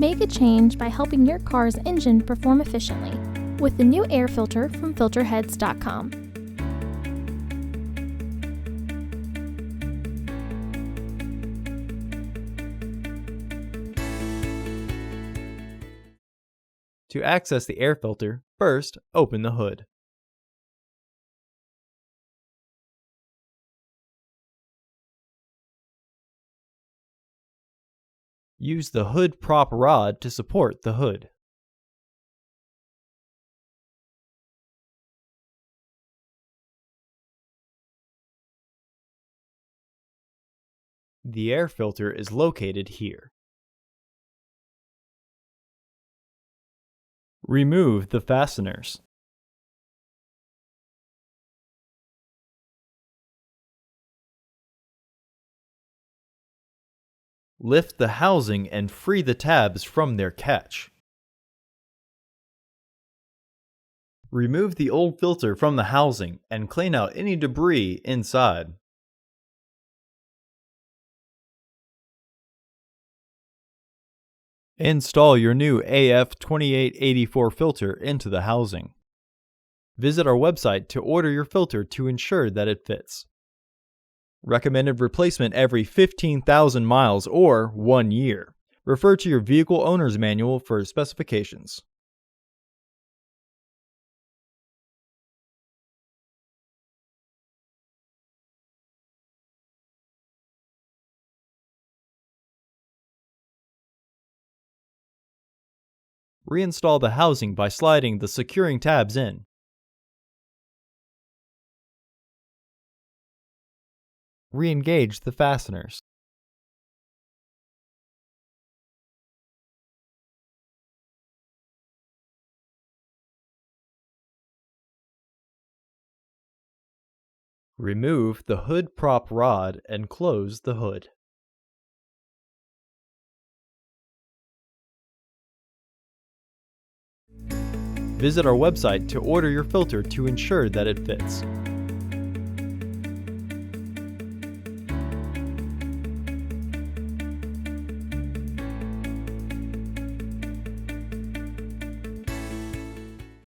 Make a change by helping your car's engine perform efficiently with the new air filter from Filterheads.com. To access the air filter, first open the hood. Use the hood prop rod to support the hood. The air filter is located here. Remove the fasteners. Lift the housing and free the tabs from their catch. Remove the old filter from the housing and clean out any debris inside. Install your new AF2884 filter into the housing. Visit our website to order your filter to ensure that it fits. Recommended replacement every 15,000 miles or 1 year. Refer to your vehicle owner's manual for specifications. Reinstall the housing by sliding the securing tabs in. Re-engage the fasteners. Remove the hood prop rod and close the hood. Visit our website to order your filter to ensure that it fits.